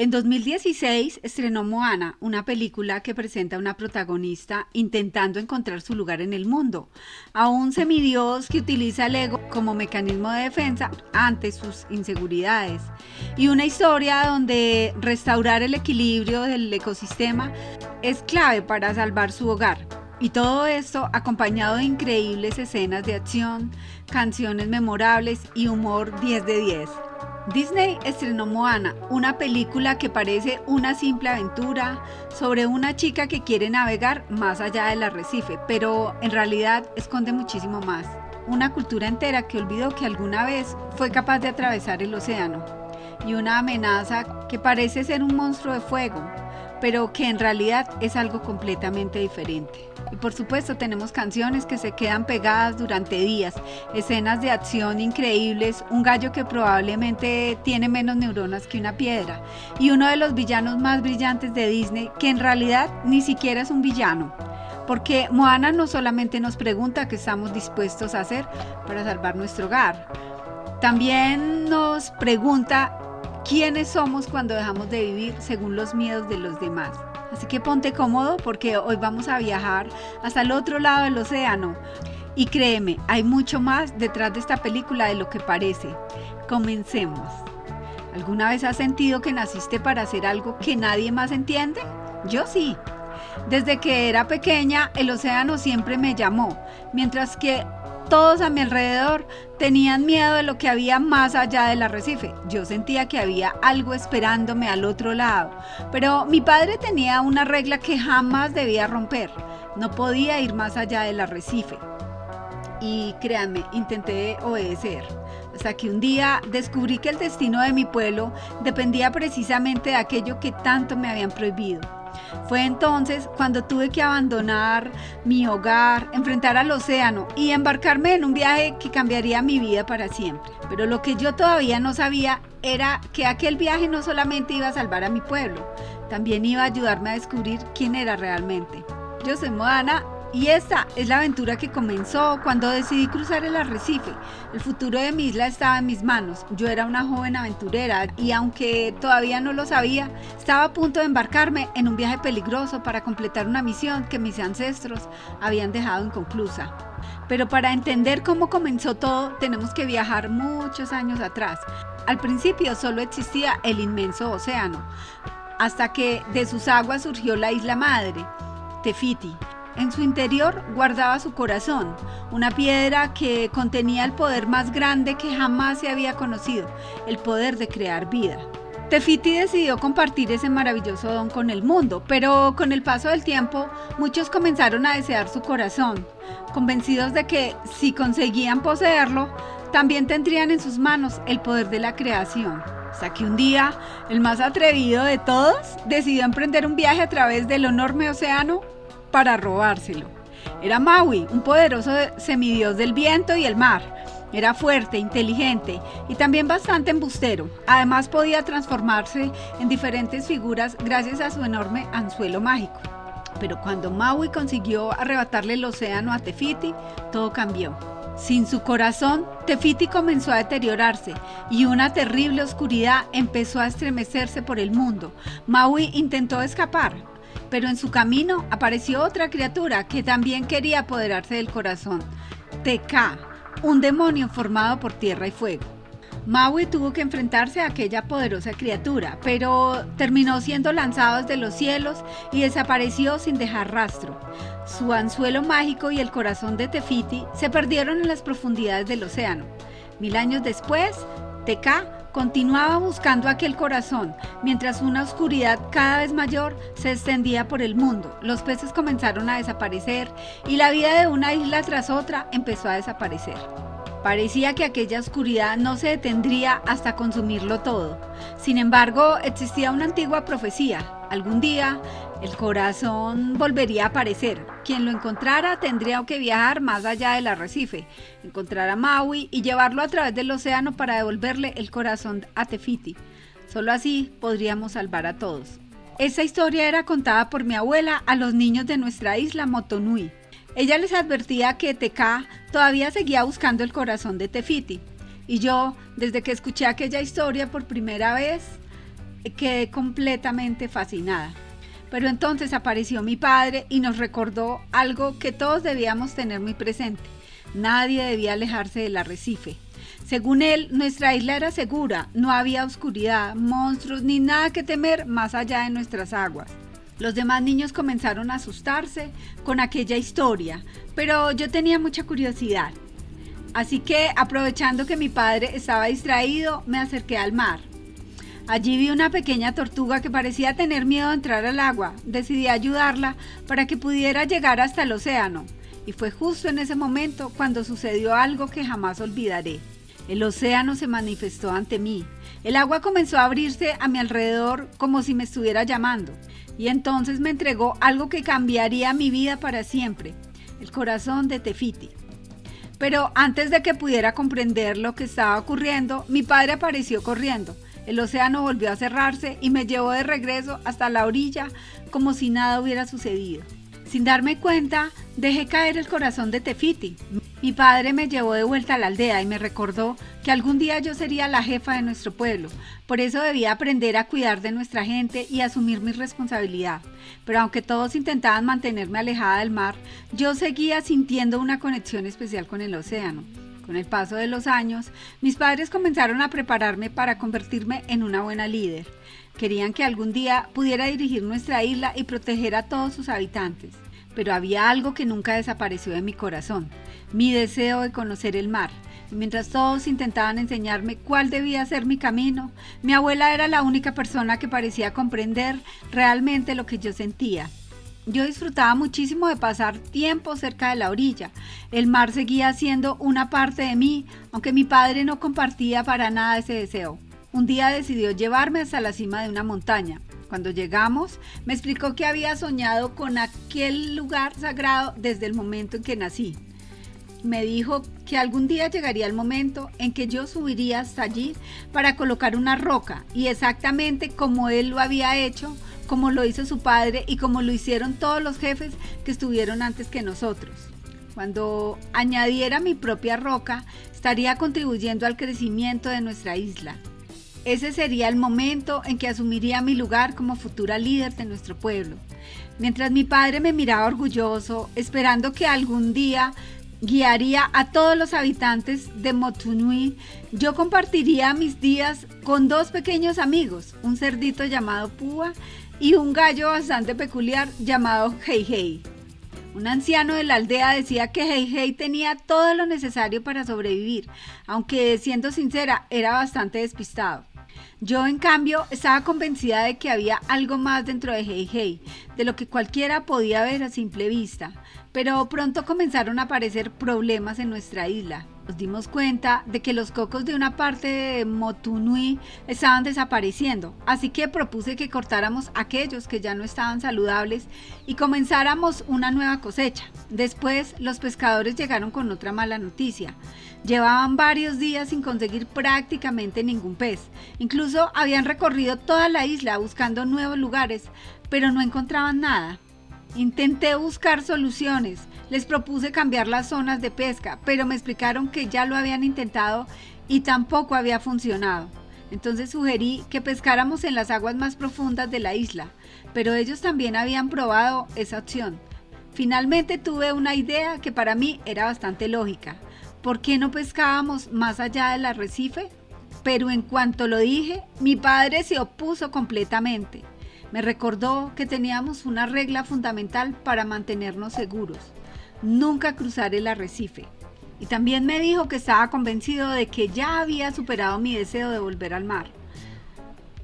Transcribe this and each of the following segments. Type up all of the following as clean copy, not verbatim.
En 2016 estrenó Moana, una película que presenta a una protagonista intentando encontrar su lugar en el mundo, a un semidios que utiliza el ego como mecanismo de defensa ante sus inseguridades, y una historia donde restaurar el equilibrio del ecosistema es clave para salvar su hogar. Y todo esto acompañado de increíbles escenas de acción, canciones memorables y humor 10 de 10. Disney estrenó Moana, una película que parece una simple aventura sobre una chica que quiere navegar más allá del arrecife, pero en realidad esconde muchísimo más. Una cultura entera que olvidó que alguna vez fue capaz de atravesar el océano, y una amenaza que parece ser un monstruo de fuego, pero que en realidad es algo completamente diferente. Y por supuesto tenemos canciones que se quedan pegadas durante días, escenas de acción increíbles, un gallo que probablemente tiene menos neuronas que una piedra, y uno de los villanos más brillantes de Disney, que en realidad ni siquiera es un villano. Porque Moana no solamente nos pregunta qué estamos dispuestos a hacer para salvar nuestro hogar, también nos pregunta quiénes somos cuando dejamos de vivir según los miedos de los demás. Así que ponte cómodo porque hoy vamos a viajar hasta el otro lado del océano. Y créeme, hay mucho más detrás de esta película de lo que parece. Comencemos. ¿Alguna vez has sentido que naciste para hacer algo que nadie más entiende? Yo sí. Desde que era pequeña, el océano siempre me llamó, mientras que todos a mi alrededor tenían miedo de lo que había más allá del arrecife. Yo sentía que había algo esperándome al otro lado, pero mi padre tenía una regla que jamás debía romper. No podía ir más allá del arrecife. Y créanme, intenté obedecer, hasta que un día descubrí que el destino de mi pueblo dependía precisamente de aquello que tanto me habían prohibido. Fue entonces cuando tuve que abandonar mi hogar, enfrentar al océano y embarcarme en un viaje que cambiaría mi vida para siempre. Pero lo que yo todavía no sabía era que aquel viaje no solamente iba a salvar a mi pueblo, también iba a ayudarme a descubrir quién era realmente. Yo soy Moana y esta es la aventura que comenzó cuando decidí cruzar el arrecife. El futuro de mi isla estaba en mis manos. Yo era una joven aventurera y aunque todavía no lo sabía, estaba a punto de embarcarme en un viaje peligroso para completar una misión que mis ancestros habían dejado inconclusa. Pero para entender cómo comenzó todo, tenemos que viajar muchos años atrás. Al principio solo existía el inmenso océano, hasta que de sus aguas surgió la isla madre, Te Fiti. En su interior guardaba su corazón, una piedra que contenía el poder más grande que jamás se había conocido, el poder de crear vida. Te Fiti decidió compartir ese maravilloso don con el mundo, pero con el paso del tiempo muchos comenzaron a desear su corazón, convencidos de que si conseguían poseerlo, también tendrían en sus manos el poder de la creación. Hasta que un día, el más atrevido de todos decidió emprender un viaje a través del enorme océano para robárselo. Era Maui, un poderoso semidios del viento y el mar. Era fuerte, inteligente y también bastante embustero. Además podía transformarse en diferentes figuras gracias a su enorme anzuelo mágico. Pero cuando Maui consiguió arrebatarle el océano a Te Fiti, todo cambió. Sin su corazón, Te Fiti comenzó a deteriorarse y una terrible oscuridad empezó a estremecerse por el mundo. Maui intentó escapar, pero en su camino apareció otra criatura que también quería apoderarse del corazón, Te Kā, un demonio formado por tierra y fuego. Maui tuvo que enfrentarse a aquella poderosa criatura, pero terminó siendo lanzado desde los cielos y desapareció sin dejar rastro. Su anzuelo mágico y el corazón de Te Fiti se perdieron en las profundidades del océano. 1000 años después, Te Kā continuaba buscando aquel corazón, mientras una oscuridad cada vez mayor se extendía por el mundo. Los peces comenzaron a desaparecer y la vida de una isla tras otra empezó a desaparecer. Parecía que aquella oscuridad no se detendría hasta consumirlo todo. Sin embargo, existía una antigua profecía. Algún día, el corazón volvería a aparecer. Quien lo encontrara tendría que viajar más allá del arrecife, encontrar a Maui y llevarlo a través del océano para devolverle el corazón a Te Fiti. Solo así podríamos salvar a todos. Esa historia era contada por mi abuela a los niños de nuestra isla Motonui. Ella les advertía que Te Kā todavía seguía buscando el corazón de Te Fiti. Y yo, desde que escuché aquella historia por primera vez, quedé completamente fascinada. Pero entonces apareció mi padre y nos recordó algo que todos debíamos tener muy presente. Nadie debía alejarse del arrecife. Según él, nuestra isla era segura, no había oscuridad, monstruos ni nada que temer más allá de nuestras aguas. Los demás niños comenzaron a asustarse con aquella historia, pero yo tenía mucha curiosidad. Así que, aprovechando que mi padre estaba distraído, me acerqué al mar. Allí vi una pequeña tortuga que parecía tener miedo de entrar al agua. Decidí ayudarla para que pudiera llegar hasta el océano. Y fue justo en ese momento cuando sucedió algo que jamás olvidaré. El océano se manifestó ante mí. El agua comenzó a abrirse a mi alrededor como si me estuviera llamando. Y entonces me entregó algo que cambiaría mi vida para siempre. El corazón de Te Fiti. Pero antes de que pudiera comprender lo que estaba ocurriendo, mi padre apareció corriendo. El océano volvió a cerrarse y me llevó de regreso hasta la orilla como si nada hubiera sucedido. Sin darme cuenta, dejé caer el corazón de Te Fiti. Mi padre me llevó de vuelta a la aldea y me recordó que algún día yo sería la jefa de nuestro pueblo. Por eso debía aprender a cuidar de nuestra gente y asumir mi responsabilidad. Pero aunque todos intentaban mantenerme alejada del mar, yo seguía sintiendo una conexión especial con el océano. Con el paso de los años, mis padres comenzaron a prepararme para convertirme en una buena líder. Querían que algún día pudiera dirigir nuestra isla y proteger a todos sus habitantes. Pero había algo que nunca desapareció de mi corazón, mi deseo de conocer el mar. Y mientras todos intentaban enseñarme cuál debía ser mi camino, mi abuela era la única persona que parecía comprender realmente lo que yo sentía. Yo disfrutaba muchísimo de pasar tiempo cerca de la orilla. El mar seguía siendo una parte de mí, aunque mi padre no compartía para nada ese deseo. Un día decidió llevarme hasta la cima de una montaña. Cuando llegamos, me explicó que había soñado con aquel lugar sagrado desde el momento en que nací. Me dijo que algún día llegaría el momento en que yo subiría hasta allí para colocar una roca, y exactamente como él lo había hecho, como lo hizo su padre y como lo hicieron todos los jefes que estuvieron antes que nosotros. Cuando añadiera mi propia roca, estaría contribuyendo al crecimiento de nuestra isla. Ese sería el momento en que asumiría mi lugar como futura líder de nuestro pueblo. Mientras mi padre me miraba orgulloso, esperando que algún día guiaría a todos los habitantes de Motunui, yo compartiría mis días con dos pequeños amigos, un cerdito llamado Púa y un gallo bastante peculiar llamado Hei Hei. Un anciano de la aldea decía que Hei Hei tenía todo lo necesario para sobrevivir, aunque siendo sincera era bastante despistado. Yo, en cambio, estaba convencida de que había algo más dentro de Hei Hei, de lo que cualquiera podía ver a simple vista, pero pronto comenzaron a aparecer problemas en nuestra isla. Nos dimos cuenta de que los cocos de una parte de Motunui estaban desapareciendo, así que propuse que cortáramos aquellos que ya no estaban saludables y comenzáramos una nueva cosecha. Después, los pescadores llegaron con otra mala noticia. Llevaban varios días sin conseguir prácticamente ningún pez. Incluso habían recorrido toda la isla buscando nuevos lugares, pero no encontraban nada. Intenté buscar soluciones, les propuse cambiar las zonas de pesca, pero me explicaron que ya lo habían intentado y tampoco había funcionado. Entonces sugerí que pescáramos en las aguas más profundas de la isla, pero ellos también habían probado esa opción. Finalmente tuve una idea que para mí era bastante lógica. ¿Por qué no pescábamos más allá del arrecife? Pero en cuanto lo dije, mi padre se opuso completamente. Me recordó que teníamos una regla fundamental para mantenernos seguros: nunca cruzar el arrecife. Y también me dijo que estaba convencido de que ya había superado mi deseo de volver al mar.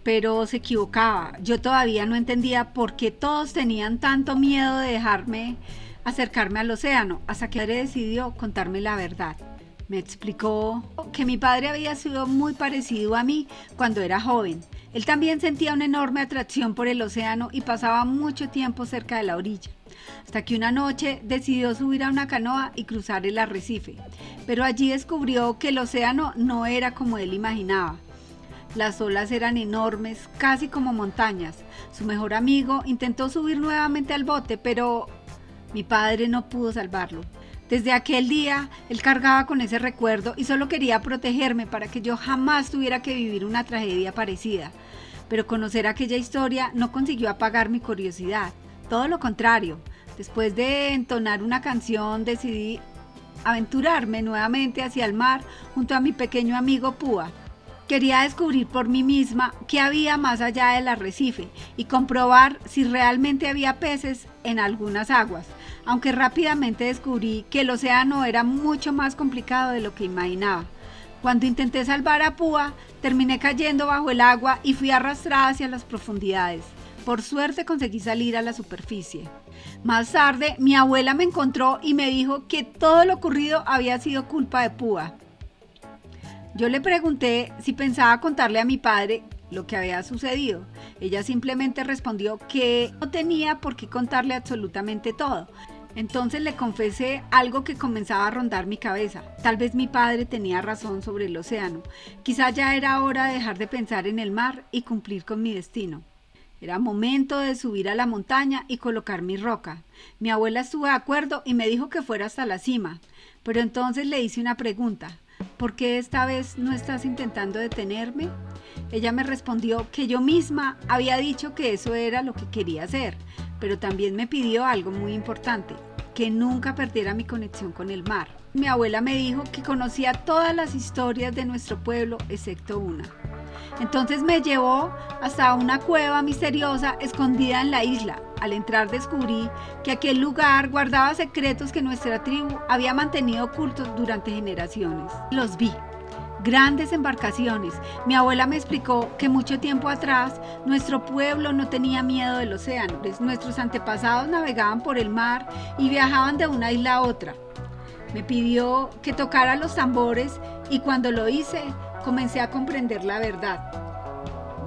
Pero se equivocaba. Yo todavía no entendía por qué todos tenían tanto miedo de dejarme acercarme al océano, hasta que él decidió contarme la verdad. Me explicó que mi padre había sido muy parecido a mí cuando era joven. Él también sentía una enorme atracción por el océano y pasaba mucho tiempo cerca de la orilla, hasta que una noche decidió subir a una canoa y cruzar el arrecife. Pero allí descubrió que el océano no era como él imaginaba. Las olas eran enormes, casi como montañas. Su mejor amigo intentó subir nuevamente al bote, pero mi padre no pudo salvarlo. Desde aquel día, él cargaba con ese recuerdo y solo quería protegerme para que yo jamás tuviera que vivir una tragedia parecida. pero conocer aquella historia no consiguió apagar mi curiosidad. Todo lo contrario, después de entonar una canción decidí aventurarme nuevamente hacia el mar junto a mi pequeño amigo Púa. Quería descubrir por mí misma qué había más allá del arrecife y comprobar si realmente había peces en algunas aguas, aunque rápidamente descubrí que el océano era mucho más complicado de lo que imaginaba. Cuando intenté salvar a Púa, terminé cayendo bajo el agua y fui arrastrada hacia las profundidades. Por suerte conseguí salir a la superficie. Más tarde, mi abuela me encontró y me dijo que todo lo ocurrido había sido culpa de Púa. Yo le pregunté si pensaba contarle a mi padre lo que había sucedido. Ella simplemente respondió que no tenía por qué contarle absolutamente todo. Entonces le confesé algo que comenzaba a rondar mi cabeza. Tal vez mi padre tenía razón sobre el océano. Quizá ya era hora de dejar de pensar en el mar y cumplir con mi destino. Era momento de subir a la montaña y colocar mi roca. Mi abuela estuvo de acuerdo y me dijo que fuera hasta la cima. Pero entonces le hice una pregunta. ¿Por qué esta vez no estás intentando detenerme? Ella me respondió que yo misma había dicho que eso era lo que quería hacer, pero también me pidió algo muy importante, que nunca perdiera mi conexión con el mar. Mi abuela me dijo que conocía todas las historias de nuestro pueblo excepto una. Entonces me llevó hasta una cueva misteriosa escondida en la isla. Al entrar descubrí que aquel lugar guardaba secretos que nuestra tribu había mantenido ocultos durante generaciones. Los vi. Grandes embarcaciones. Mi abuela me explicó que mucho tiempo atrás nuestro pueblo no tenía miedo del océano. Nuestros antepasados navegaban por el mar y viajaban de una isla a otra. Me pidió que tocara los tambores y cuando lo hice comencé a comprender la verdad.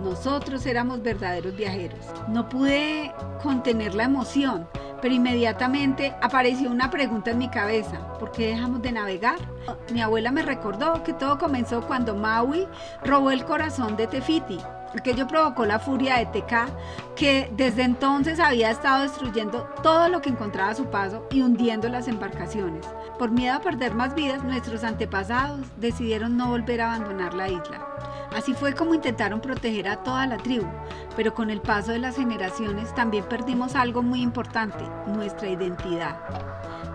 Nosotros éramos verdaderos viajeros. No pude contener la emoción, pero inmediatamente apareció una pregunta en mi cabeza. ¿Por qué dejamos de navegar? Mi abuela me recordó que todo comenzó cuando Maui robó el corazón de Te Fiti. Aquello provocó la furia de Te Kā, que desde entonces había estado destruyendo todo lo que encontraba a su paso y hundiendo las embarcaciones. Por miedo a perder más vidas, nuestros antepasados decidieron no volver a abandonar la isla. Así fue como intentaron proteger a toda la tribu, pero con el paso de las generaciones también perdimos algo muy importante, nuestra identidad.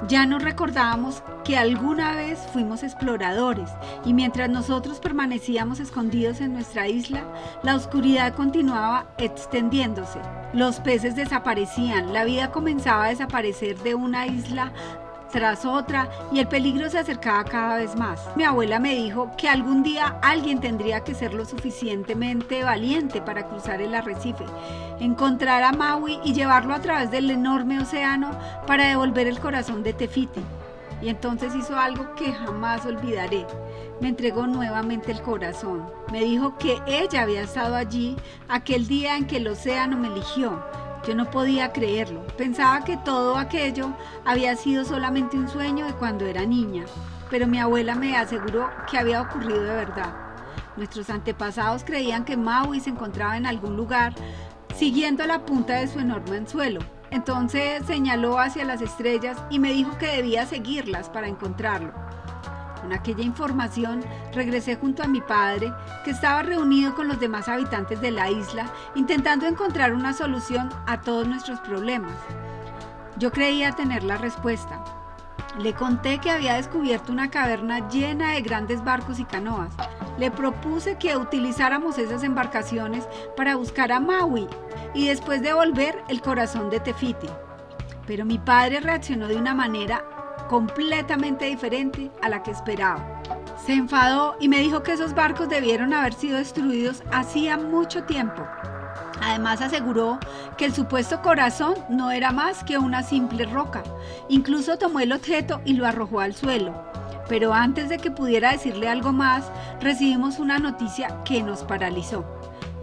Ya nos recordábamos que alguna vez fuimos exploradores y mientras nosotros permanecíamos escondidos en nuestra isla, la oscuridad continuaba extendiéndose. Los peces desaparecían, la vida comenzaba a desaparecer de una isla tras otra y el peligro se acercaba cada vez más. Mi abuela me dijo que algún día alguien tendría que ser lo suficientemente valiente para cruzar el arrecife, encontrar a Maui y llevarlo a través del enorme océano para devolver el corazón de Te Fiti. Y entonces hizo algo que jamás olvidaré. Me entregó nuevamente el corazón. Me dijo que ella había estado allí aquel día en que el océano me eligió. Yo no podía creerlo. Pensaba que todo aquello había sido solamente un sueño de cuando era niña, pero mi abuela me aseguró que había ocurrido de verdad. Nuestros antepasados creían que Maui se encontraba en algún lugar siguiendo la punta de su enorme anzuelo. Entonces señaló hacia las estrellas y me dijo que debía seguirlas para encontrarlo. Con aquella información regresé junto a mi padre, que estaba reunido con los demás habitantes de la isla, intentando encontrar una solución a todos nuestros problemas. Yo creía tener la respuesta. Le conté que había descubierto una caverna llena de grandes barcos y canoas. Le propuse que utilizáramos esas embarcaciones para buscar a Maui y después devolver el corazón de Te Fiti. Pero mi padre reaccionó de una manera completamente diferente a la que esperaba. Se enfadó y me dijo que esos barcos debieron haber sido destruidos hacía mucho tiempo. Además aseguró que el supuesto corazón no era más que una simple roca. Incluso tomó el objeto y lo arrojó al suelo. Pero antes de que pudiera decirle algo más, recibimos una noticia que nos paralizó.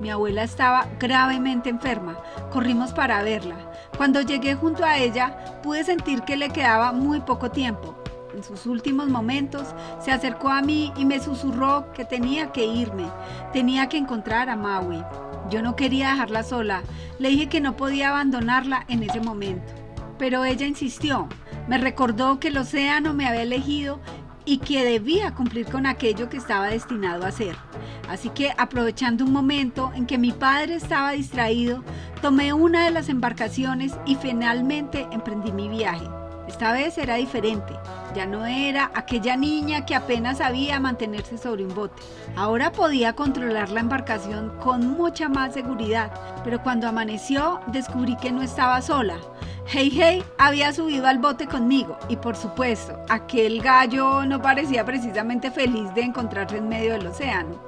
Mi abuela estaba gravemente enferma. Corrimos para verla. Cuando llegué junto a ella, pude sentir que le quedaba muy poco tiempo. En sus últimos momentos, se acercó a mí y me susurró que tenía que irme. Tenía que encontrar a Maui. Yo no quería dejarla sola. Le dije que no podía abandonarla en ese momento. Pero ella insistió. Me recordó que el océano me había elegido y que debía cumplir con aquello que estaba destinado a hacer. Así que, aprovechando un momento en que mi padre estaba distraído, tomé una de las embarcaciones y finalmente emprendí mi viaje. Esta vez era diferente. Ya no era aquella niña que apenas sabía mantenerse sobre un bote. Ahora podía controlar la embarcación con mucha más seguridad, pero cuando amaneció descubrí que no estaba sola. Hey Hey había subido al bote conmigo y, por supuesto, aquel gallo no parecía precisamente feliz de encontrarse en medio del océano.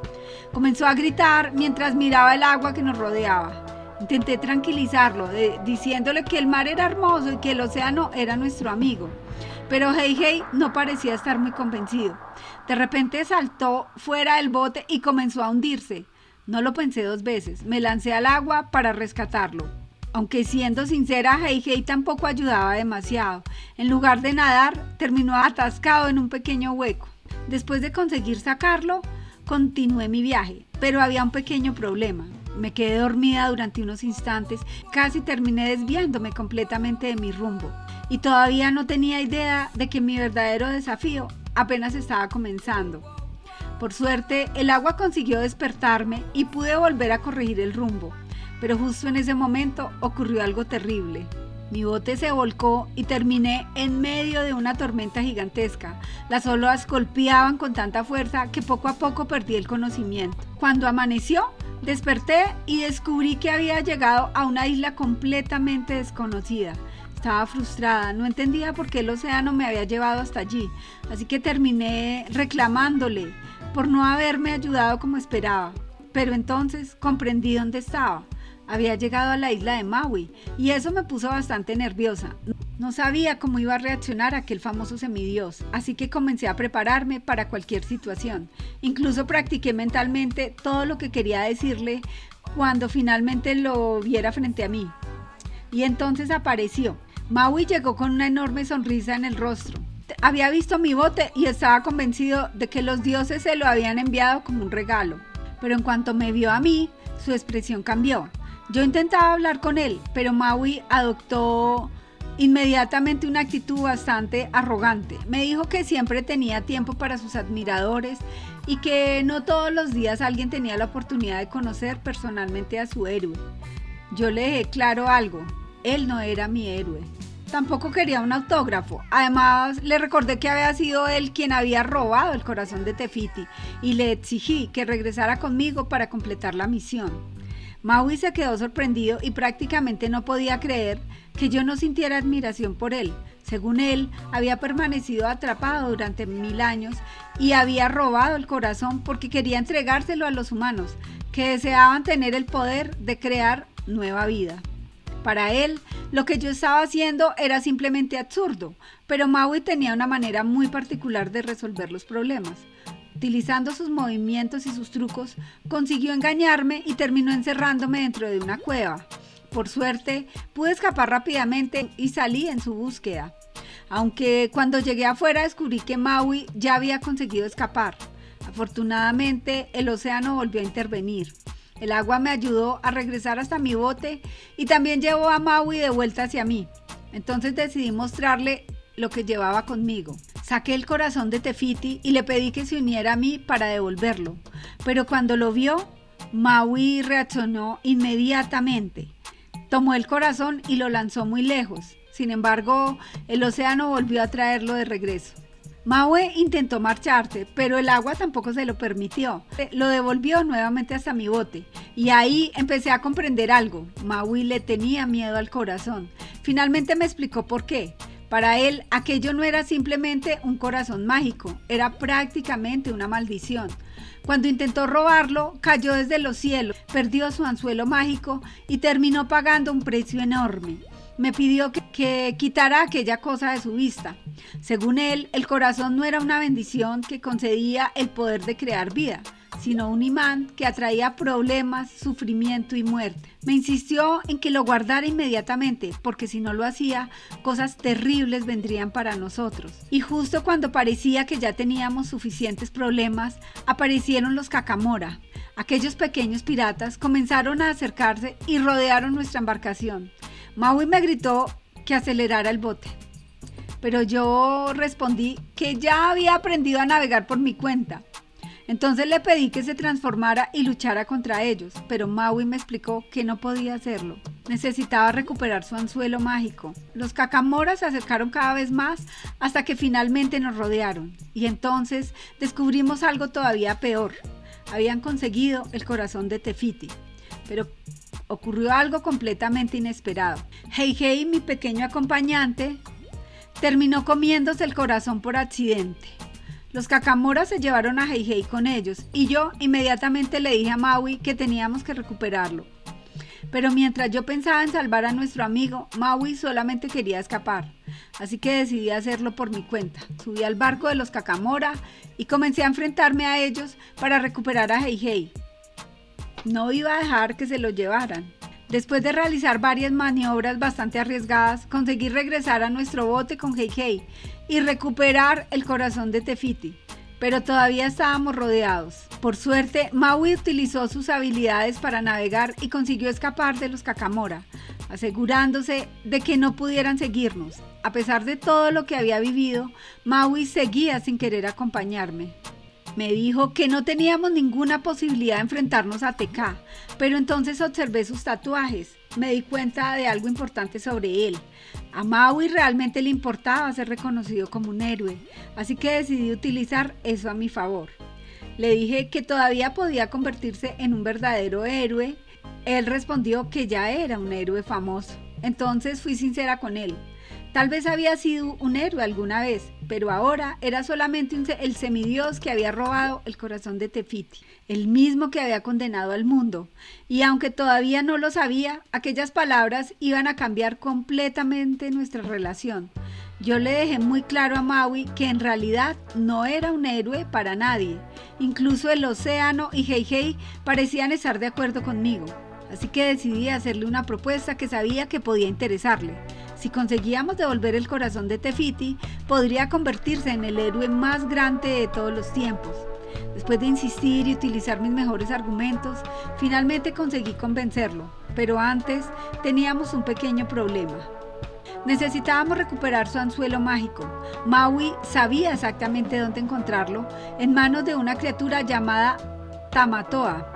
Comenzó a gritar mientras miraba el agua que nos rodeaba. Intenté tranquilizarlo, diciéndole que el mar era hermoso y que el océano era nuestro amigo. Pero Hey Hey no parecía estar muy convencido. De repente saltó fuera del bote y comenzó a hundirse. No lo pensé 2 veces, me lancé al agua para rescatarlo. Aunque, siendo sincera, Hey Hey tampoco ayudaba demasiado. En lugar de nadar, terminó atascado en un pequeño hueco. Después de conseguir sacarlo, continué mi viaje, pero había un pequeño problema. Me quedé dormida durante unos instantes, casi terminé desviándome completamente de mi rumbo. Y todavía no tenía idea de que mi verdadero desafío apenas estaba comenzando. Por suerte, el agua consiguió despertarme y pude volver a corregir el rumbo. Pero justo en ese momento ocurrió algo terrible. Mi bote se volcó y terminé en medio de una tormenta gigantesca. Las olas golpeaban con tanta fuerza que poco a poco perdí el conocimiento. Cuando amaneció, desperté y descubrí que había llegado a una isla completamente desconocida. Estaba frustrada, no entendía por qué el océano me había llevado hasta allí, así que terminé reclamándole por no haberme ayudado como esperaba. Pero entonces comprendí dónde estaba. Había llegado a la isla de Maui y eso me puso bastante nerviosa. No sabía cómo iba a reaccionar aquel famoso semidios, así que comencé a prepararme para cualquier situación. Incluso practiqué mentalmente todo lo que quería decirle cuando finalmente lo viera frente a mí. Y entonces apareció. Maui llegó con una enorme sonrisa en el rostro. Había visto mi bote y estaba convencido de que los dioses se lo habían enviado como un regalo. Pero en cuanto me vio a mí, su expresión cambió. Yo intentaba hablar con él, pero Maui adoptó inmediatamente una actitud bastante arrogante. Me dijo que siempre tenía tiempo para sus admiradores y que no todos los días alguien tenía la oportunidad de conocer personalmente a su héroe. Yo le dejé claro algo: él no era mi héroe. Tampoco quería un autógrafo. Además, le recordé que había sido él quien había robado el corazón de Te Fiti y le exigí que regresara conmigo para completar la misión. Maui se quedó sorprendido y prácticamente no podía creer que yo no sintiera admiración por él. Según él, había permanecido atrapado durante 1000 años y había robado el corazón porque quería entregárselo a los humanos, que deseaban tener el poder de crear nueva vida. Para él, lo que yo estaba haciendo era simplemente absurdo, pero Maui tenía una manera muy particular de resolver los problemas. Utilizando sus movimientos y sus trucos, consiguió engañarme y terminó encerrándome dentro de una cueva. Por suerte, pude escapar rápidamente y salí en su búsqueda. Aunque cuando llegué afuera descubrí que Maui ya había conseguido escapar. Afortunadamente, el océano volvió a intervenir. El agua me ayudó a regresar hasta mi bote y también llevó a Maui de vuelta hacia mí. Entonces decidí mostrarle lo que llevaba conmigo. Saqué el corazón de Te Fiti y le pedí que se uniera a mí para devolverlo. Pero cuando lo vio, Maui reaccionó inmediatamente. Tomó el corazón y lo lanzó muy lejos. Sin embargo, el océano volvió a traerlo de regreso. Maui intentó marcharse, pero el agua tampoco se lo permitió. Lo devolvió nuevamente hasta mi bote. Y ahí empecé a comprender algo. Maui le tenía miedo al corazón. Finalmente me explicó por qué. Para él, aquello no era simplemente un corazón mágico, era prácticamente una maldición. Cuando intentó robarlo, cayó desde los cielos, perdió su anzuelo mágico y terminó pagando un precio enorme. Me pidió que quitara aquella cosa de su vista. Según él, el corazón no era una bendición que concedía el poder de crear vida, sino un imán que atraía problemas, sufrimiento y muerte. Me insistió en que lo guardara inmediatamente, porque si no lo hacía, cosas terribles vendrían para nosotros. Y justo cuando parecía que ya teníamos suficientes problemas, aparecieron los Kakamora. Aquellos pequeños piratas comenzaron a acercarse y rodearon nuestra embarcación. Maui me gritó que acelerara el bote. pero yo respondí que ya había aprendido a navegar por mi cuenta. Entonces le pedí que se transformara y luchara contra ellos, pero Maui me explicó que no podía hacerlo. Necesitaba recuperar su anzuelo mágico. Los Kakamora se acercaron cada vez más hasta que finalmente nos rodearon. Y entonces descubrimos algo todavía peor. Habían conseguido el corazón de Te Fiti. Pero ocurrió algo completamente inesperado. Heihei, mi pequeño acompañante, terminó comiéndose el corazón por accidente. Los Kakamora se llevaron a Heihei con ellos y yo inmediatamente le dije a Maui que teníamos que recuperarlo. Pero mientras yo pensaba en salvar a nuestro amigo, Maui solamente quería escapar. Así que decidí hacerlo por mi cuenta. Subí al barco de los Kakamora y comencé a enfrentarme a ellos para recuperar a Heihei. No iba a dejar que se lo llevaran. Después de realizar varias maniobras bastante arriesgadas, conseguí regresar a nuestro bote con Heihei y recuperar el corazón de Te Fiti, pero todavía estábamos rodeados. Por suerte, Maui utilizó sus habilidades para navegar y consiguió escapar de los Kakamora, asegurándose de que no pudieran seguirnos. A pesar de todo lo que había vivido, Maui seguía sin querer acompañarme. Me dijo que no teníamos ninguna posibilidad de enfrentarnos a TK, pero entonces observé sus tatuajes. Me di cuenta de algo importante sobre él. A Maui realmente le importaba ser reconocido como un héroe, así que decidí utilizar eso a mi favor. Le dije que todavía podía convertirse en un verdadero héroe. Él respondió que ya era un héroe famoso. Entonces fui sincera con él. Tal vez había sido un héroe alguna vez, pero ahora era solamente el semidios que había robado el corazón de Te Fiti, el mismo que había condenado al mundo. Y aunque todavía no lo sabía, aquellas palabras iban a cambiar completamente nuestra relación. Yo le dejé muy claro a Maui que en realidad no era un héroe para nadie. Incluso el océano y Heihei parecían estar de acuerdo conmigo. Así que decidí hacerle una propuesta que sabía que podía interesarle. Si conseguíamos devolver el corazón de Te Fiti, podría convertirse en el héroe más grande de todos los tiempos. Después de insistir y utilizar mis mejores argumentos, finalmente conseguí convencerlo. Pero antes teníamos un pequeño problema. Necesitábamos recuperar su anzuelo mágico. Maui sabía exactamente dónde encontrarlo, en manos de una criatura llamada Tamatoa.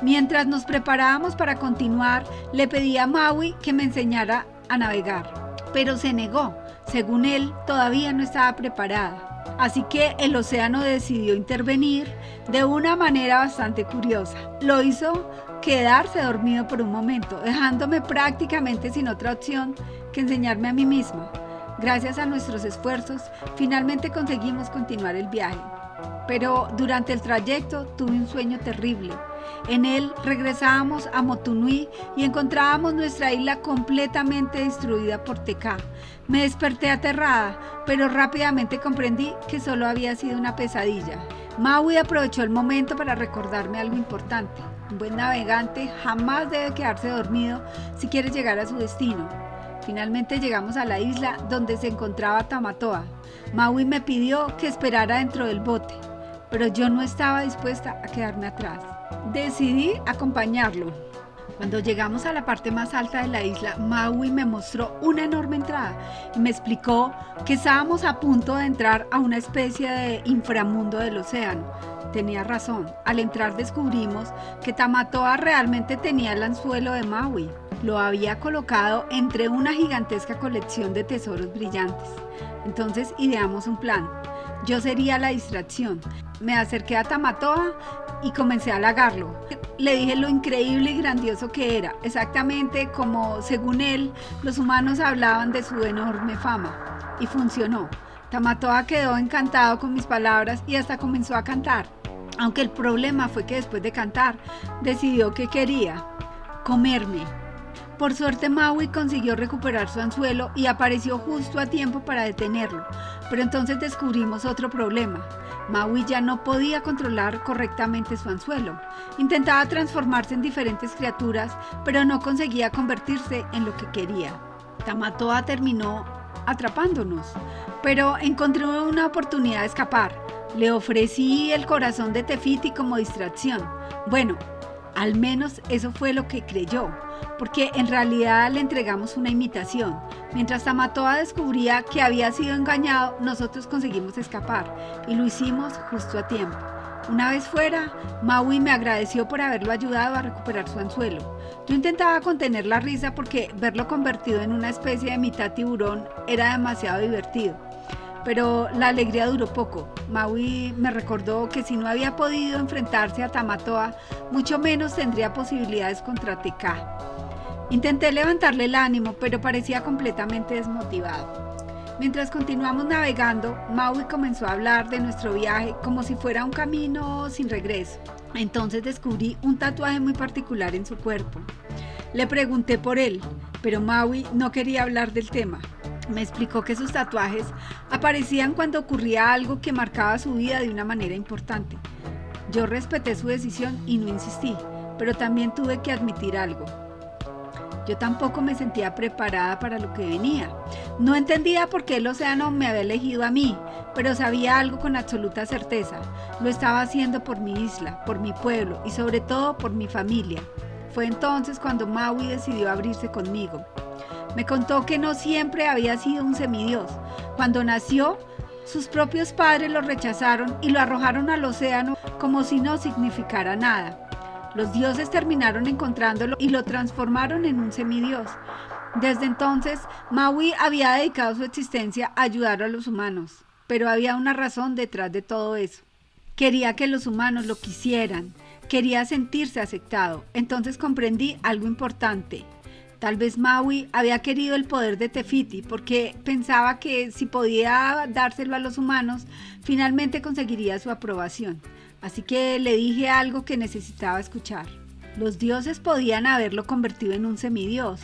Mientras nos preparábamos para continuar, le pedí a Maui que me enseñara a navegar, pero se negó. Según él, todavía no estaba preparada. Así que el océano decidió intervenir de una manera bastante curiosa. Lo hizo quedarse dormido por un momento, dejándome prácticamente sin otra opción que enseñarme a mí misma. Gracias a nuestros esfuerzos, finalmente conseguimos continuar el viaje. Pero durante el trayecto tuve un sueño terrible. En él regresábamos a Motunui y encontrábamos nuestra isla completamente destruida por TK. Me desperté aterrada, pero rápidamente comprendí que solo había sido una pesadilla. Maui aprovechó el momento para recordarme algo importante. Un buen navegante jamás debe quedarse dormido si quiere llegar a su destino. Finalmente llegamos a la isla donde se encontraba Tamatoa. Maui me pidió que esperara dentro del bote, pero yo no estaba dispuesta a quedarme atrás. Decidí acompañarlo. Cuando llegamos a la parte más alta de la isla, Maui me mostró una enorme entrada y me explicó que estábamos a punto de entrar a una especie de inframundo del océano. Tenía razón. Al entrar descubrimos que Tamatoa realmente tenía el anzuelo de Maui. Lo había colocado entre una gigantesca colección de tesoros brillantes. Entonces ideamos un plan. Yo sería la distracción. Me acerqué a Tamatoa y comencé a halagarlo. Le dije lo increíble y grandioso que era, exactamente como, según él, los humanos hablaban de su enorme fama. Y funcionó. Tamatoa quedó encantado con mis palabras y hasta comenzó a cantar. Aunque el problema fue que después de cantar, decidió que quería comerme. Por suerte, Maui consiguió recuperar su anzuelo y apareció justo a tiempo para detenerlo. Pero entonces descubrimos otro problema. Maui ya no podía controlar correctamente su anzuelo. Intentaba transformarse en diferentes criaturas, pero no conseguía convertirse en lo que quería. Tamatoa terminó atrapándonos, pero encontré una oportunidad de escapar. Le ofrecí el corazón de Te Fiti como distracción. Bueno, al menos eso fue lo que creyó. porque en realidad le entregamos una imitación. Mientras Tamatoa descubría que había sido engañado, nosotros conseguimos escapar y lo hicimos justo a tiempo. Una vez fuera, Maui me agradeció por haberlo ayudado a recuperar su anzuelo. Yo intentaba contener la risa porque verlo convertido en una especie de mitad tiburón era demasiado divertido. Pero la alegría duró poco. Maui me recordó que si no había podido enfrentarse a Tamatoa, mucho menos tendría posibilidades contra Tekka. Intenté levantarle el ánimo, pero parecía completamente desmotivado. Mientras continuamos navegando, Maui comenzó a hablar de nuestro viaje como si fuera un camino sin regreso. Entonces descubrí un tatuaje muy particular en su cuerpo. Le pregunté por él, pero Maui no quería hablar del tema. Me explicó que sus tatuajes aparecían cuando ocurría algo que marcaba su vida de una manera importante. Yo respeté su decisión y no insistí, pero también tuve que admitir algo. Yo tampoco me sentía preparada para lo que venía. No entendía por qué el océano me había elegido a mí, pero sabía algo con absoluta certeza. Lo estaba haciendo por mi isla, por mi pueblo y sobre todo por mi familia. Fue entonces cuando Maui decidió abrirse conmigo. Me contó que no siempre había sido un semidios. Cuando nació, sus propios padres lo rechazaron y lo arrojaron al océano como si no significara nada. Los dioses terminaron encontrándolo y lo transformaron en un semidios. Desde entonces, Maui había dedicado su existencia a ayudar a los humanos, pero había una razón detrás de todo eso. Quería que los humanos lo quisieran, quería sentirse aceptado. Entonces comprendí algo importante. Tal vez Maui había querido el poder de Te Fiti porque pensaba que si podía dárselo a los humanos, finalmente conseguiría su aprobación. Así que le dije algo que necesitaba escuchar. Los dioses podían haberlo convertido en un semidios,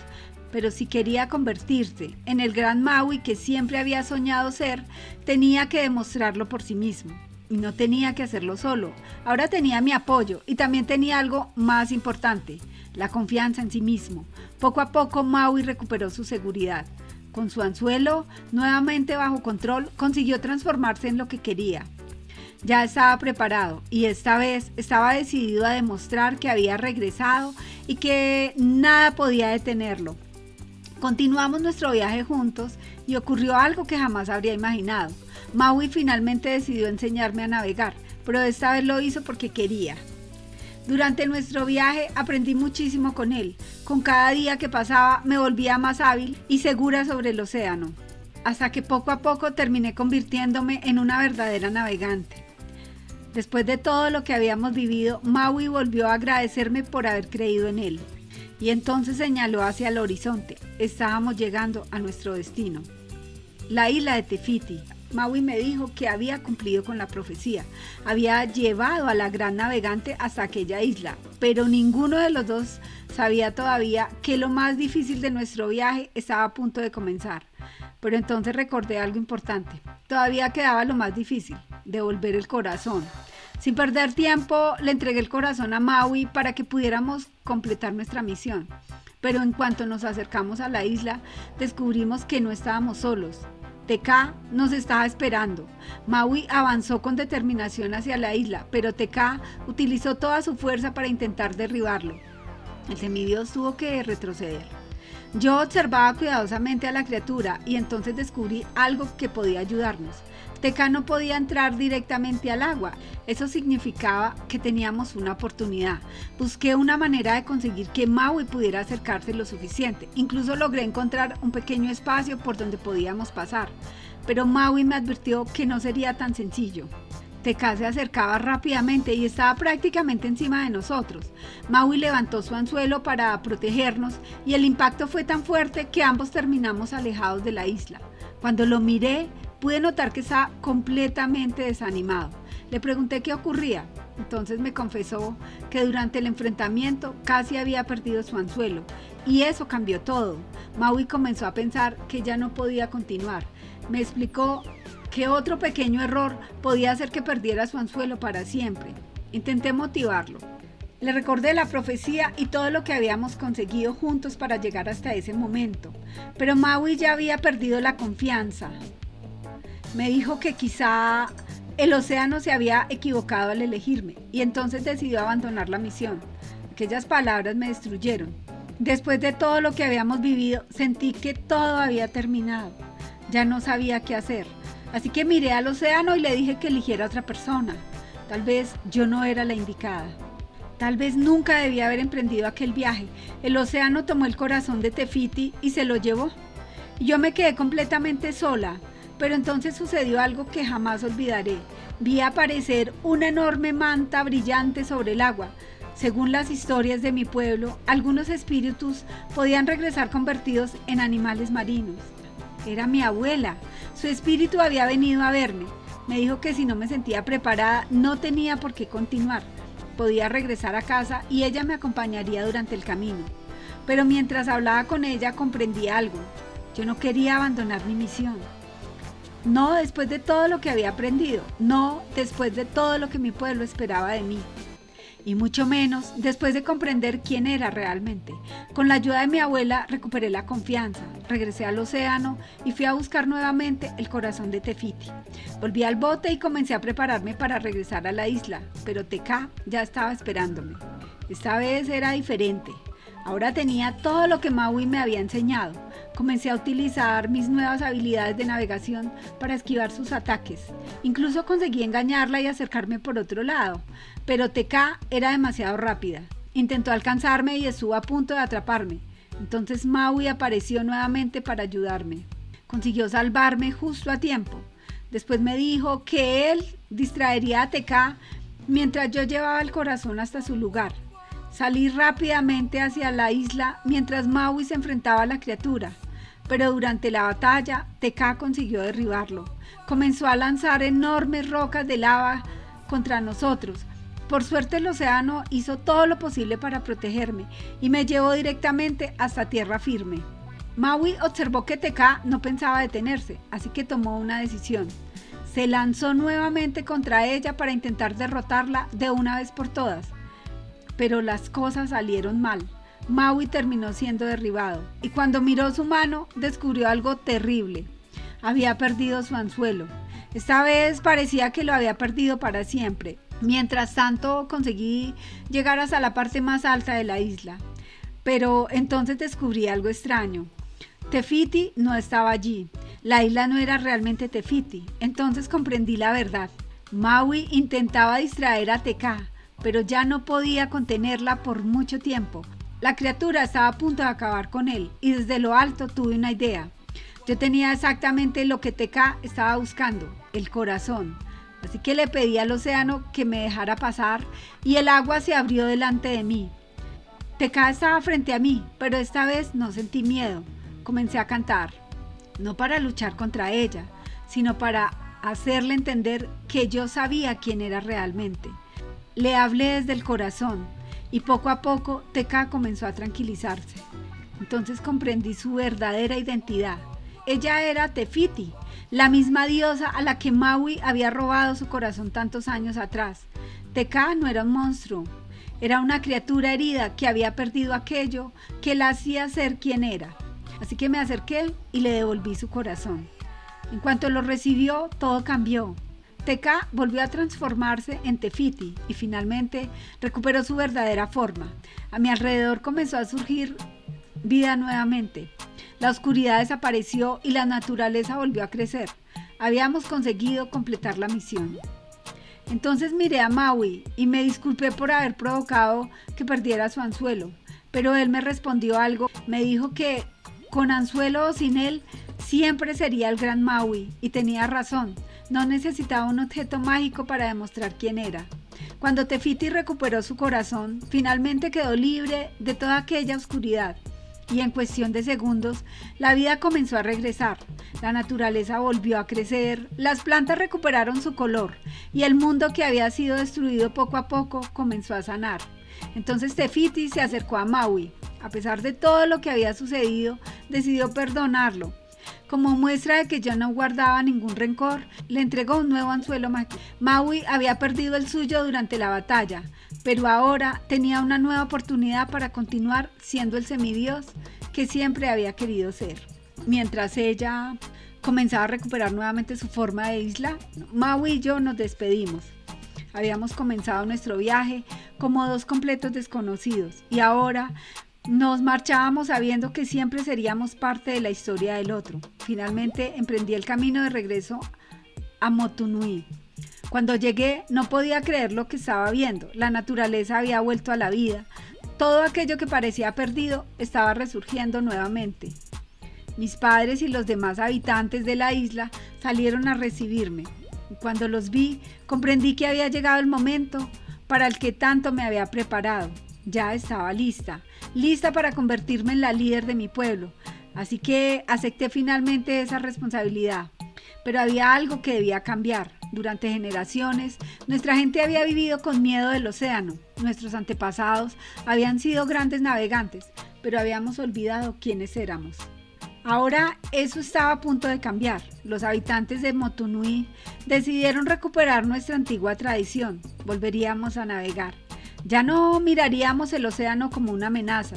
pero si quería convertirse en el gran Maui que siempre había soñado ser, tenía que demostrarlo por sí mismo. Y no tenía que hacerlo solo. Ahora tenía mi apoyo y también tenía algo más importante, la confianza en sí mismo. Poco a poco Maui recuperó su seguridad. Con su anzuelo, nuevamente bajo control, consiguió transformarse en lo que quería. Ya estaba preparado y esta vez estaba decidido a demostrar que había regresado y que nada podía detenerlo. Continuamos nuestro viaje juntos y ocurrió algo que jamás habría imaginado. Maui finalmente decidió enseñarme a navegar, pero esta vez lo hizo porque quería. Durante nuestro viaje aprendí muchísimo con él. Con cada día que pasaba me volvía más hábil y segura sobre el océano, hasta que poco a poco terminé convirtiéndome en una verdadera navegante. Después de todo lo que habíamos vivido, Maui volvió a agradecerme por haber creído en él. Y entonces señaló hacia el horizonte. Estábamos llegando a nuestro destino, la isla de Te Fiti. Maui me dijo que había cumplido con la profecía. Había llevado a la gran navegante hasta aquella isla, pero ninguno de los dos sabía todavía que lo más difícil de nuestro viaje estaba a punto de comenzar. Pero entonces recordé algo importante. Todavía quedaba lo más difícil, devolver el corazón. Sin perder tiempo, le entregué el corazón a Maui para que pudiéramos completar nuestra misión. Pero en cuanto nos acercamos a la isla, descubrimos que no estábamos solos. Tekka nos estaba esperando. Maui avanzó con determinación hacia la isla, pero Tekka utilizó toda su fuerza para intentar derribarlo. El semidios tuvo que retroceder. Yo observaba cuidadosamente a la criatura y entonces descubrí algo que podía ayudarnos. Tekka no podía entrar directamente al agua. Eso significaba que teníamos una oportunidad. Busqué una manera de conseguir que Maui pudiera acercarse lo suficiente. Incluso logré encontrar un pequeño espacio por donde podíamos pasar. Pero Maui me advirtió que no sería tan sencillo. Tekka se acercaba rápidamente y estaba prácticamente encima de nosotros. Maui levantó su anzuelo para protegernos y el impacto fue tan fuerte que ambos terminamos alejados de la isla. Cuando lo miré, pude notar que estaba completamente desanimado. Le pregunté qué ocurría. Entonces me confesó que durante el enfrentamiento casi había perdido su anzuelo y eso cambió todo. Maui comenzó a pensar que ya no podía continuar. Me explicó que otro pequeño error podía hacer que perdiera su anzuelo para siempre. Intenté motivarlo. Le recordé la profecía y todo lo que habíamos conseguido juntos para llegar hasta ese momento. Pero Maui ya había perdido la confianza. Me dijo que quizá el océano se había equivocado al elegirme y entonces decidió abandonar la misión. Aquellas palabras me destruyeron. Después de todo lo que habíamos vivido, sentí que todo había terminado. Ya no sabía qué hacer. Así que miré al océano y le dije que eligiera a otra persona. Tal vez yo no era la indicada. Tal vez nunca debía haber emprendido aquel viaje. El océano tomó el corazón de Te Fiti y se lo llevó. Y yo me quedé completamente sola. Pero entonces sucedió algo que jamás olvidaré. Vi aparecer una enorme manta brillante sobre el agua. Según las historias de mi pueblo, algunos espíritus podían regresar convertidos en animales marinos. Era mi abuela. Su espíritu había venido a verme. Me dijo que si no me sentía preparada, no tenía por qué continuar. Podía regresar a casa y ella me acompañaría durante el camino. Pero mientras hablaba con ella, comprendí algo. Yo no quería abandonar mi misión. No después de todo lo que había aprendido. No después de todo lo que mi pueblo esperaba de mí. Y mucho menos después de comprender quién era realmente. Con la ayuda de mi abuela recuperé la confianza, regresé al océano y fui a buscar nuevamente el corazón de Te Fiti. Volví al bote y comencé a prepararme para regresar a la isla, pero Teka ya estaba esperándome. Esta vez era diferente. Ahora tenía todo lo que Maui me había enseñado. Comencé a utilizar mis nuevas habilidades de navegación para esquivar sus ataques. Incluso conseguí engañarla y acercarme por otro lado. Pero Teka era demasiado rápida. Intentó alcanzarme y estuvo a punto de atraparme. Entonces Maui apareció nuevamente para ayudarme. Consiguió salvarme justo a tiempo. Después me dijo que él distraería a Teka mientras yo llevaba el corazón hasta su lugar. Salí rápidamente hacia la isla mientras Maui se enfrentaba a la criatura, pero durante la batalla Teka consiguió derribarlo. Comenzó a lanzar enormes rocas de lava contra nosotros. Por suerte el océano hizo todo lo posible para protegerme y me llevó directamente hasta tierra firme. Maui observó que Teka no pensaba detenerse, así que tomó una decisión. Se lanzó nuevamente contra ella para intentar derrotarla de una vez por todas. Pero las cosas salieron mal. Maui terminó siendo derribado y cuando miró su mano descubrió algo terrible. Había perdido su anzuelo. Esta vez parecía que lo había perdido para siempre. Mientras tanto conseguí llegar hasta la parte más alta de la isla. Pero entonces descubrí algo extraño. Te Fiti no estaba allí. La isla no era realmente Te Fiti. Entonces comprendí la verdad. Maui intentaba distraer a Teka, pero ya no podía contenerla por mucho tiempo. La criatura estaba a punto de acabar con él y desde lo alto tuve una idea. Yo tenía exactamente lo que Teka estaba buscando, el corazón. Así que le pedí al océano que me dejara pasar y el agua se abrió delante de mí. Teka estaba frente a mí, pero esta vez no sentí miedo. Comencé a cantar, no para luchar contra ella, sino para hacerle entender que yo sabía quién era realmente. Le hablé desde el corazón y poco a poco Teka comenzó a tranquilizarse. Entonces comprendí su verdadera identidad. Ella era Te Fiti, la misma diosa a la que Maui había robado su corazón tantos años atrás. Teka no era un monstruo, era una criatura herida que había perdido aquello que la hacía ser quien era. Así que me acerqué y le devolví su corazón. En cuanto lo recibió, todo cambió. Teka volvió a transformarse en Te Fiti y finalmente recuperó su verdadera forma. A mi alrededor comenzó a surgir vida nuevamente. La oscuridad desapareció y la naturaleza volvió a crecer. Habíamos conseguido completar la misión. Entonces miré a Maui y me disculpé por haber provocado que perdiera su anzuelo, pero él me respondió algo. Me dijo que con anzuelo o sin él siempre sería el gran Maui y tenía razón. No necesitaba un objeto mágico para demostrar quién era. Cuando Te Fiti recuperó su corazón, finalmente quedó libre de toda aquella oscuridad. Y en cuestión de segundos, la vida comenzó a regresar. La naturaleza volvió a crecer, las plantas recuperaron su color y el mundo que había sido destruido poco a poco comenzó a sanar. Entonces Te Fiti se acercó a Maui. A pesar de todo lo que había sucedido, decidió perdonarlo. Como muestra de que yo no guardaba ningún rencor, le entregó un nuevo anzuelo mágico. Maui había perdido el suyo durante la batalla, pero ahora tenía una nueva oportunidad para continuar siendo el semidios que siempre había querido ser. Mientras ella comenzaba a recuperar nuevamente su forma de isla, Maui y yo nos despedimos. Habíamos comenzado nuestro viaje como dos completos desconocidos y ahora Nos marchábamos sabiendo que siempre seríamos parte de la historia del otro. Finalmente emprendí el camino de regreso a Motunui. Cuando llegué no podía creer lo que estaba viendo. La naturaleza había vuelto a la vida. Todo aquello que parecía perdido estaba resurgiendo nuevamente. Mis padres y los demás habitantes de la isla salieron a recibirme. Cuando los vi, comprendí que había llegado el momento para el que tanto me había preparado. Ya estaba lista para convertirme en la líder de mi pueblo. Así que acepté finalmente esa responsabilidad. Pero había algo que debía cambiar. Durante generaciones, nuestra gente había vivido con miedo del océano. Nuestros antepasados habían sido grandes navegantes, pero habíamos olvidado quiénes éramos. Ahora eso estaba a punto de cambiar. Los habitantes de Motunui decidieron recuperar nuestra antigua tradición. Volveríamos a navegar. Ya no miraríamos el océano como una amenaza.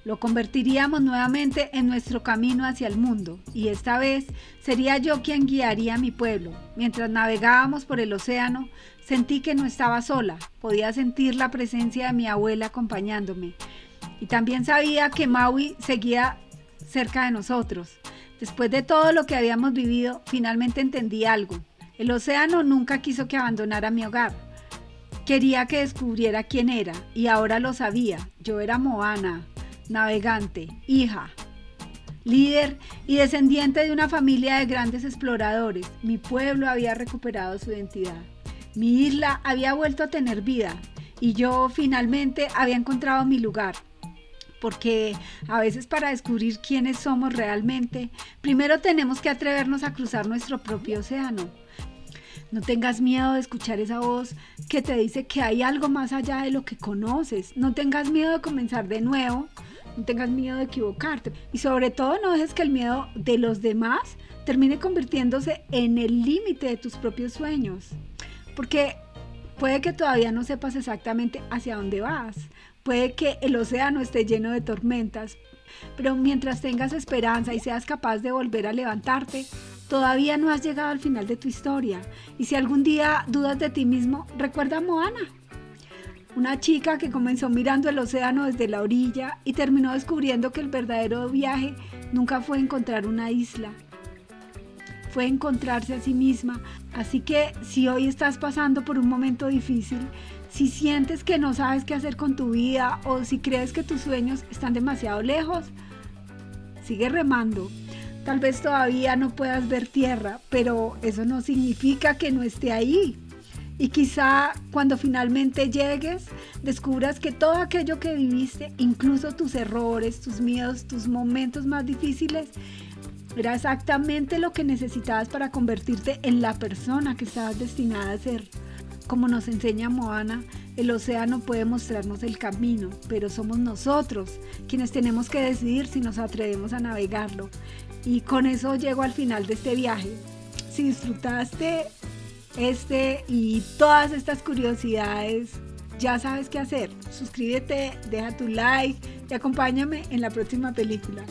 Lo convertiríamos nuevamente en nuestro camino hacia el mundo, y esta vez sería yo quien guiaría a mi pueblo. Mientras navegábamos por el océano, sentí que no estaba sola. Podía sentir la presencia de mi abuela acompañándome. Y también sabía que Maui seguía cerca de nosotros. Después de todo lo que habíamos vivido, finalmente entendí algo. El océano nunca quiso que abandonara mi hogar. Quería que descubriera quién era, y ahora lo sabía. Yo era Moana, navegante, hija, líder y descendiente de una familia de grandes exploradores. Mi pueblo había recuperado su identidad. Mi isla había vuelto a tener vida y yo finalmente había encontrado mi lugar. Porque a veces para descubrir quiénes somos realmente, primero tenemos que atrevernos a cruzar nuestro propio océano. No tengas miedo de escuchar esa voz que te dice que hay algo más allá de lo que conoces. No tengas miedo de comenzar de nuevo. No tengas miedo de equivocarte. Y sobre todo no dejes que el miedo de los demás termine convirtiéndose en el límite de tus propios sueños. Porque puede que todavía no sepas exactamente hacia dónde vas. Puede que el océano esté lleno de tormentas. Pero mientras tengas esperanza y seas capaz de volver a levantarte, todavía no has llegado al final de tu historia. Y si algún día dudas de ti mismo, recuerda a Moana. Una chica que comenzó mirando el océano desde la orilla y terminó descubriendo que el verdadero viaje nunca fue encontrar una isla, fue encontrarse a sí misma. Así que si hoy estás pasando por un momento difícil, si sientes que no sabes qué hacer con tu vida o si crees que tus sueños están demasiado lejos, sigue remando. Tal vez todavía no puedas ver tierra, pero eso no significa que no esté ahí. Y quizá cuando finalmente llegues, descubras que todo aquello que viviste, incluso tus errores, tus miedos, tus momentos más difíciles, era exactamente lo que necesitabas para convertirte en la persona que estabas destinada a ser. Como nos enseña Moana, el océano puede mostrarnos el camino, pero somos nosotros quienes tenemos que decidir si nos atrevemos a navegarlo. Y con eso llego al final de este viaje. Si disfrutaste y todas estas curiosidades, ya sabes qué hacer. Suscríbete, deja tu like y acompáñame en la próxima película.